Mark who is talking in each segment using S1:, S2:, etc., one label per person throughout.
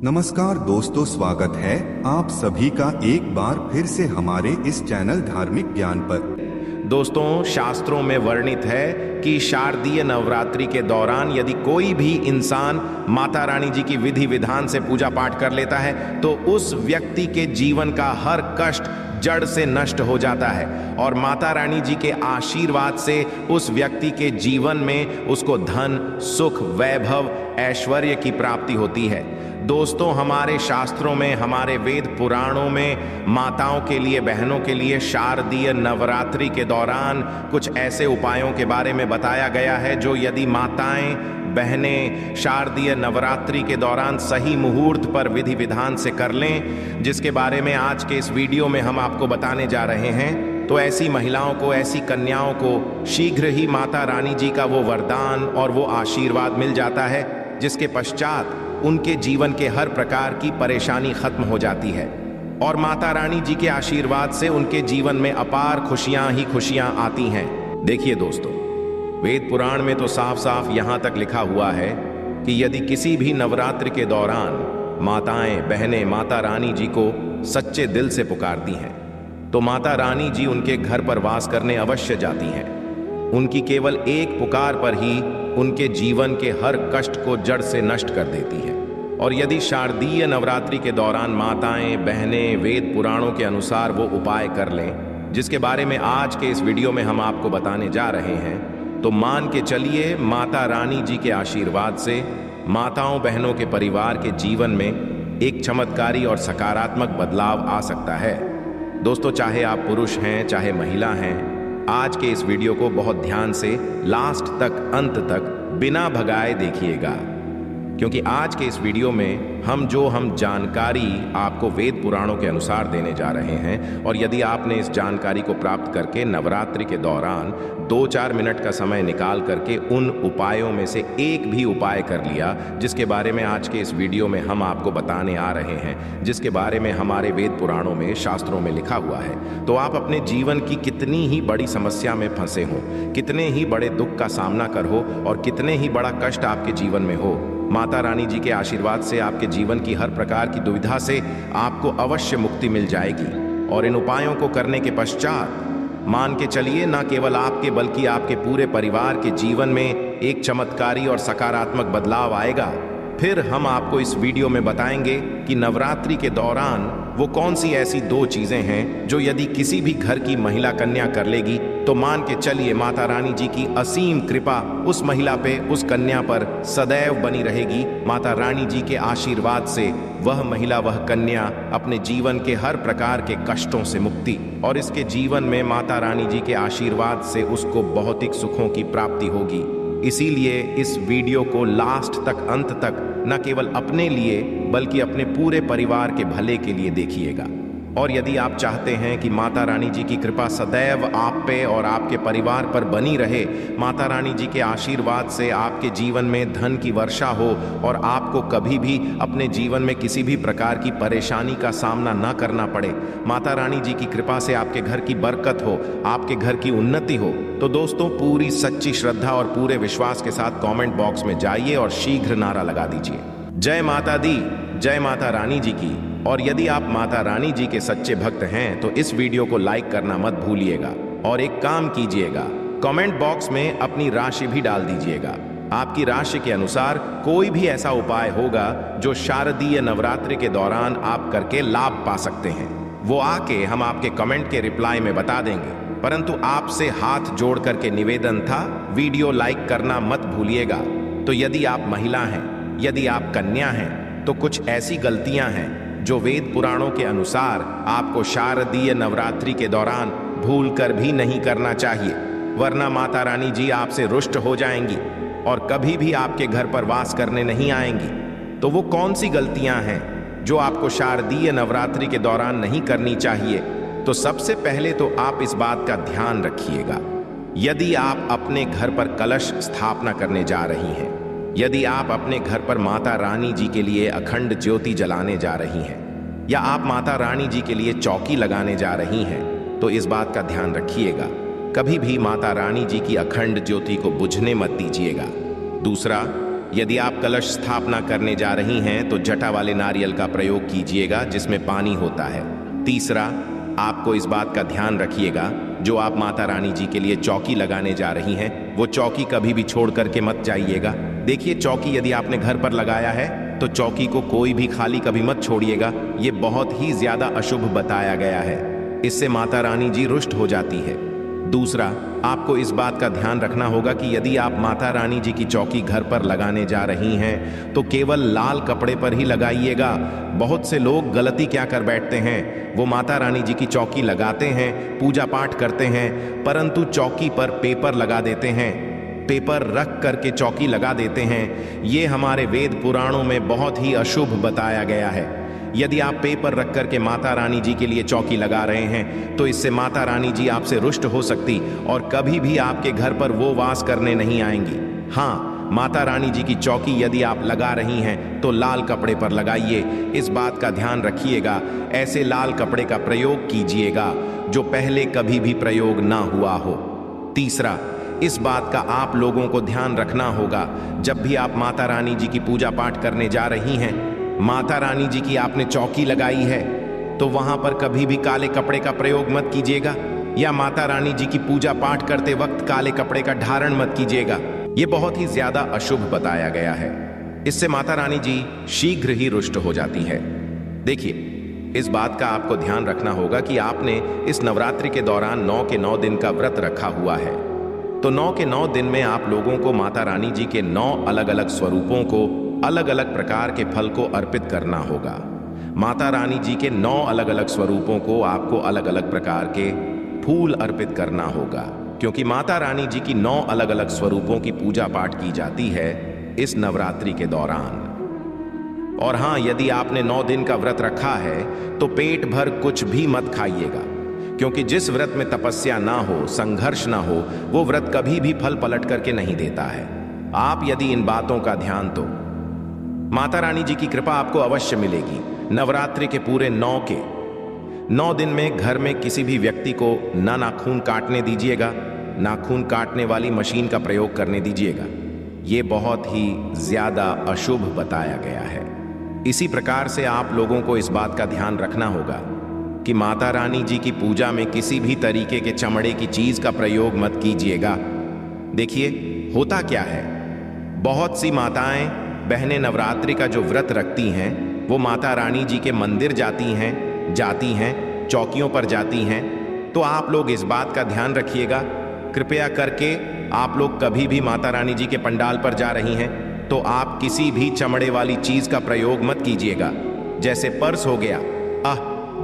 S1: नमस्कार दोस्तों, स्वागत है आप सभी का एक बार फिर से हमारे इस चैनल धार्मिक ज्ञान पर।
S2: दोस्तों, शास्त्रों में वर्णित है कि शारदीय नवरात्रि के दौरान यदि कोई भी इंसान माता रानी जी की विधि विधान से पूजा पाठ कर लेता है तो उस व्यक्ति के जीवन का हर कष्ट जड़ से नष्ट हो जाता है और माता रानी जी के आशीर्वाद से उस व्यक्ति के जीवन में उसको धन, सुख, वैभव, ऐश्वर्य की प्राप्ति होती है। दोस्तों, हमारे शास्त्रों में, हमारे वेद पुराणों में माताओं के लिए, बहनों के लिए शारदीय नवरात्रि के दौरान कुछ ऐसे उपायों के बारे में बताया गया है जो यदि माताएं, बहनें शारदीय नवरात्रि के दौरान सही मुहूर्त पर विधि विधान से कर लें, जिसके बारे में आज के इस वीडियो में हम आपको बताने जा रहे हैं, तो ऐसी महिलाओं को, ऐसी कन्याओं को शीघ्र ही माता रानी जी का वो वरदान और वो आशीर्वाद मिल जाता है, जिसके पश्चात उनके जीवन के हर प्रकार की परेशानी खत्म हो जाती है और माता रानी जी के आशीर्वाद से उनके जीवन में अपार खुशियां ही खुशियां आती हैं। देखिए दोस्तों, वेद पुराण में तो साफ साफ यहां तक लिखा हुआ है कि यदि किसी भी नवरात्रि के दौरान माताएं, बहनें माता रानी जी को सच्चे दिल से पुकारती हैं तो माता रानी जी उनके घर पर वास करने अवश्य जाती हैं। उनकी केवल एक पुकार पर ही उनके जीवन के हर कष्ट को जड़ से नष्ट कर देती है। और यदि शारदीय नवरात्रि के दौरान माताएं, बहनें वेद पुराणों के अनुसार वो उपाय कर लें, जिसके बारे में आज के इस वीडियो में हम आपको बताने जा रहे हैं, तो मान के चलिए माता रानी जी के आशीर्वाद से माताओं, बहनों के परिवार के जीवन में एक चमत्कारी और सकारात्मक बदलाव आ सकता है। दोस्तों, चाहे आप पुरुष हैं, चाहे महिला हैं, आज के इस वीडियो को बहुत ध्यान से लास्ट तक, अंत तक बिना भगाए देखिएगा, क्योंकि आज के इस वीडियो में हम जानकारी आपको वेद पुराणों के अनुसार देने जा रहे हैं। और यदि आपने इस जानकारी को प्राप्त करके नवरात्रि के दौरान 2-4 मिनट का समय निकाल करके उन उपायों में से एक भी उपाय कर लिया, जिसके बारे में आज के इस वीडियो में हम आपको बताने आ रहे हैं, जिसके बारे में हमारे वेद पुराणों में, शास्त्रों में लिखा हुआ है, तो आप अपने जीवन की कितनी ही बड़ी समस्या में फंसे हो, कितने ही बड़े दुख का सामना कर हो और कितने ही बड़ा कष्ट आपके जीवन में हो, माता रानी जी के आशीर्वाद से आपके जीवन की हर प्रकार की दुविधा से आपको अवश्य मुक्ति मिल जाएगी। और इन उपायों को करने के पश्चात मान के चलिए, न केवल आपके बल्कि आपके पूरे परिवार के जीवन में एक चमत्कारी और सकारात्मक बदलाव आएगा। फिर हम आपको इस वीडियो में बताएंगे कि नवरात्रि के दौरान वो कौन सी ऐसी 2 चीजें हैं जो यदि किसी भी घर की महिला कन्या कर लेगी तो मान के चलिए माता रानी जी की असीम कृपा उस महिला पे, उस कन्या पर सदैव बनी रहेगी। माता रानी जी के आशीर्वाद से वह महिला, वह कन्या अपने जीवन के हर प्रकार के कष्टों से मुक्ति और इसके जीवन में माता रानी जी के आशीर्वाद से उसको भौतिक सुखों की प्राप्ति होगी। इसीलिए इस वीडियो को लास्ट तक, अंत तक न केवल अपने लिए बल्कि अपने पूरे परिवार के भले के लिए देखिएगा। और यदि आप चाहते हैं कि माता रानी जी की कृपा सदैव आप पे और आपके परिवार पर बनी रहे, माता रानी जी के आशीर्वाद से आपके जीवन में धन की वर्षा हो और आपको कभी भी अपने जीवन में किसी भी प्रकार की परेशानी का सामना न करना पड़े, माता रानी जी की कृपा से आपके घर की बरकत हो, आपके घर की उन्नति हो, तो दोस्तों पूरी सच्ची श्रद्धा और पूरे विश्वास के साथ कमेंट बॉक्स में जाइए और शीघ्र नारा लगा दीजिए, जय माता दी, जय माता रानी जी की। और यदि आप माता रानी जी के सच्चे भक्त हैं तो इस वीडियो को लाइक करना मत भूलिएगा और एक काम कीजिएगा, कमेंट बॉक्स में अपनी राशि भी डाल दीजिएगा। आपकी राशि के अनुसार कोई भी ऐसा उपाय होगा जो शारदीय नवरात्रि के दौरान आप करके लाभ पा सकते हैं, वो आके हम आपके कमेंट के रिप्लाई में बता देंगे। परंतु आपसे हाथ जोड़ करके निवेदन था, वीडियो लाइक करना मत भूलिएगा। तो यदि आप महिला हैं, यदि आप कन्या हैं, तो कुछ ऐसी गलतियां हैं जो वेद पुराणों के अनुसार आपको शारदीय नवरात्रि के दौरान भूल कर भी नहीं करना चाहिए, वरना माता रानी जी आपसे रुष्ट हो जाएंगी और कभी भी आपके घर पर वास करने नहीं आएंगी। तो वो कौन सी गलतियां हैं जो आपको शारदीय नवरात्रि के दौरान नहीं करनी चाहिए? तो सबसे पहले तो आप इस बात का ध्यान रखिएगा, यदि आप अपने घर पर कलश स्थापना करने जा रही हैं, यदि आप अपने घर पर माता रानी जी के लिए अखंड ज्योति जलाने जा रही हैं, या आप माता रानी जी के लिए चौकी लगाने जा रही हैं, तो इस बात का ध्यान रखिएगा, कभी भी माता रानी जी की अखंड ज्योति को बुझने मत दीजिएगा। दूसरा, यदि आप कलश स्थापना करने जा रही हैं तो जटा वाले नारियल का प्रयोग कीजिएगा जिसमें पानी होता है। तीसरा, आपको इस बात का ध्यान रखिएगा, जो आप माता रानी जी के लिए चौकी लगाने जा रही हैं वो चौकी कभी भी छोड़ करके मत जाइएगा। देखिए, चौकी यदि आपने घर पर लगाया है तो चौकी को कोई भी खाली कभी मत छोड़िएगा। ये बहुत ही ज्यादा अशुभ बताया गया है, इससे माता रानी जी रुष्ट हो जाती है। दूसरा, आपको इस बात का ध्यान रखना होगा कि यदि आप माता रानी जी की चौकी घर पर लगाने जा रही हैं तो केवल लाल कपड़े पर ही लगाइएगा। बहुत से लोग गलती क्या कर बैठते हैं, वो माता रानी जी की चौकी लगाते हैं, पूजा पाठ करते हैं, परंतु चौकी पर पेपर लगा देते हैं, पेपर रख करके चौकी लगा देते हैं। ये हमारे वेद पुराणों में बहुत ही अशुभ बताया गया है। यदि आप पेपर रख करके माता रानी जी के लिए चौकी लगा रहे हैं तो इससे माता रानी जी आपसे रुष्ट हो सकती और कभी भी आपके घर पर वो वास करने नहीं आएंगी। हाँ, माता रानी जी की चौकी यदि आप लगा रही हैं तो लाल कपड़े पर लगाइए। इस बात का ध्यान रखिएगा, ऐसे लाल कपड़े का प्रयोग कीजिएगा जो पहले कभी भी प्रयोग ना हुआ हो। तीसरा, इस बात का आप लोगों को ध्यान रखना होगा, जब भी आप माता रानी जी की पूजा पाठ करने जा रही हैं, माता रानी जी की आपने चौकी लगाई है तो वहां पर कभी भी काले कपड़े का प्रयोग मत कीजिएगा, या माता रानी जी की पूजा पाठ करते वक्त काले कपड़े का धारण मत कीजिएगा। ये बहुत ही ज्यादा अशुभ बताया गया है, इससे माता रानी जी शीघ्र ही रुष्ट हो जाती है। देखिए, इस बात का आपको ध्यान रखना होगा कि आपने इस नवरात्रि के दौरान 9 के 9 दिन का व्रत रखा हुआ है, तो 9 के 9 दिन में आप लोगों को माता रानी जी के 9 अलग अलग स्वरूपों को अलग अलग प्रकार के फल को अर्पित करना होगा। माता रानी जी के 9 अलग अलग स्वरूपों को आपको अलग अलग प्रकार के फूल अर्पित करना होगा, क्योंकि माता रानी जी की 9 अलग अलग स्वरूपों की पूजा पाठ की जाती है इस नवरात्रि के दौरान। और हाँ, यदि आपने 9 दिन का व्रत रखा है तो पेट भर कुछ भी मत खाइएगा, क्योंकि जिस व्रत में तपस्या ना हो, संघर्ष ना हो, वो व्रत कभी भी फल पलट करके नहीं देता है। आप यदि इन बातों का ध्यान तो माता रानी जी की कृपा आपको अवश्य मिलेगी। नवरात्रि के पूरे 9 दिन में घर में किसी भी व्यक्ति को ना नाखून काटने दीजिएगा, नाखून काटने वाली मशीन का प्रयोग करने दीजिएगा। ये बहुत ही ज्यादा अशुभ बताया गया है। इसी प्रकार से आप लोगों को इस बात का ध्यान रखना होगा कि माता रानी जी की पूजा में किसी भी तरीके के चमड़े की चीज का प्रयोग मत कीजिएगा। देखिए, होता क्या है, बहुत सी माताएं बहनें नवरात्रि का जो व्रत रखती हैं वो माता रानी जी के मंदिर जाती हैं, चौकियों पर जाती हैं। तो आप लोग इस बात का ध्यान रखिएगा, कृपया करके आप लोग कभी भी माता रानी जी के पंडाल पर जा रही हैं तो आप किसी भी चमड़े वाली चीज का प्रयोग मत कीजिएगा। जैसे पर्स हो गया,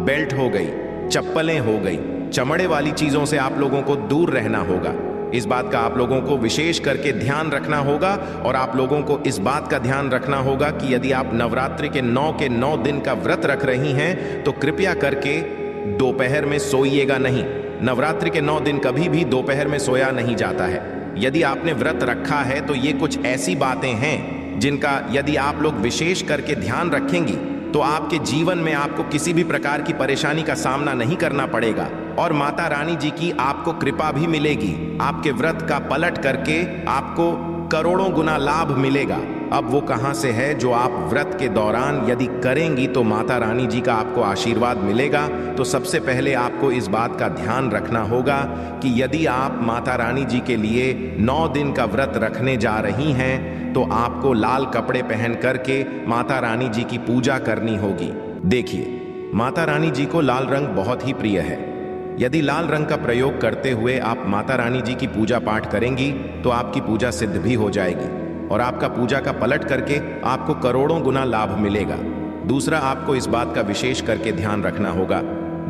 S2: बेल्ट हो गई, चप्पलें हो गई, चमड़े वाली चीजों से आप लोगों को दूर रहना होगा। इस बात का आप लोगों को विशेष करके ध्यान रखना होगा। और आप लोगों को इस बात का ध्यान रखना होगा कि यदि आप नवरात्रि के 9 दिन का व्रत रख रही हैं तो कृपया करके दोपहर में सोइएगा नहीं। नवरात्रि के 9 दिन कभी भी दोपहर में सोया नहीं जाता है। यदि आपने व्रत रखा है तो ये कुछ ऐसी बातें हैं जिनका यदि आप लोग विशेष करके ध्यान रखेंगी तो आपके जीवन में आपको किसी भी प्रकार की परेशानी का सामना नहीं करना पड़ेगा और माता रानी जी की आपको कृपा भी मिलेगी। आपके व्रत का पलट करके आपको करोड़ों गुना लाभ मिलेगा। अब वो कहां से है जो आप व्रत के दौरान यदि करेंगी तो माता रानी जी का आपको आशीर्वाद मिलेगा। तो सबसे पहले आपको इस बात का ध्यान रखना होगा कि यदि आप माता रानी जी के लिए 9 दिन का व्रत रखने जा रही हैं तो आपको लाल कपड़े पहन करके माता रानी जी की पूजा करनी होगी। देखिए, माता रानी जी को लाल रंग बहुत ही प्रिय है। यदि लाल रंग का प्रयोग करते हुए आप माता रानी जी की पूजा पाठ करेंगी तो आपकी पूजा सिद्ध भी हो जाएगी और आपका पूजा का पलट करके आपको करोड़ों गुना लाभ मिलेगा। दूसरा, आपको इस बात का विशेष करके ध्यान रखना होगा,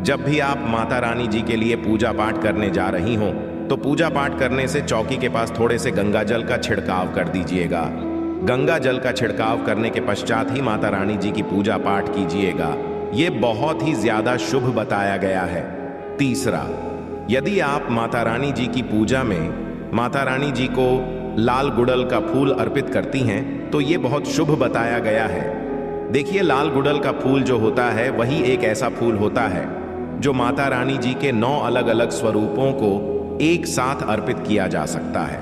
S2: जब भी आप माता रानी जी के लिए पूजा पाठ करने जा रही हों तो पूजा पाठ करने से चौकी के पास थोड़े से गंगा जल का छिड़काव कर दीजिएगा। गंगा जल का छिड़काव करने के पश्चात ही माता रानी जी की पूजा पाठ कीजिएगा। ये बहुत ही ज्यादा शुभ बताया गया है। तीसरा, यदि आप माता रानी जी की पूजा में माता रानी जी को लाल गुड़ल का फूल अर्पित करती हैं तो ये बहुत शुभ बताया गया है। देखिए, लाल गुड़ल का फूल जो होता है वही एक ऐसा फूल होता है जो माता रानी जी के 9 अलग अलग स्वरूपों को एक साथ अर्पित किया जा सकता है।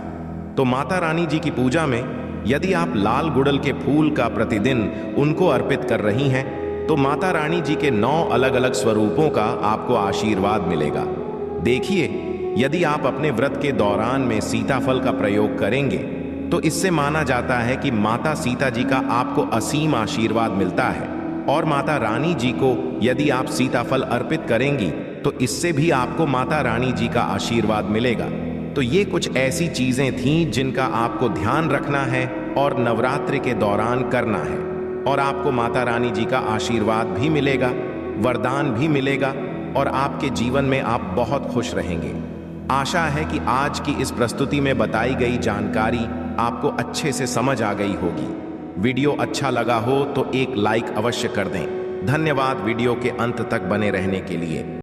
S2: तो माता रानी जी की पूजा में यदि आप लाल गुड़ल के फूल का प्रतिदिन उनको अर्पित कर रही हैं तो माता रानी जी के 9 अलग अलग स्वरूपों का आपको आशीर्वाद मिलेगा। देखिए, यदि आप अपने व्रत के दौरान में सीताफल का प्रयोग करेंगे तो इससे माना जाता है कि माता सीता जी का आपको असीम आशीर्वाद मिलता है, और माता रानी जी को यदि आप सीताफल अर्पित करेंगी तो इससे भी आपको माता रानी जी का आशीर्वाद मिलेगा। तो ये कुछ ऐसी चीजें थीं जिनका आपको ध्यान रखना है और नवरात्रि के दौरान करना है, और आपको माता रानी जी का आशीर्वाद भी मिलेगा, वरदान भी मिलेगा, और आपके जीवन में आप बहुत खुश रहेंगे। आशा है कि आज की इस प्रस्तुति में बताई गई जानकारी आपको अच्छे से समझ आ गई होगी। वीडियो अच्छा लगा हो तो एक लाइक अवश्य कर दें। धन्यवाद वीडियो के अंत तक बने रहने के लिए।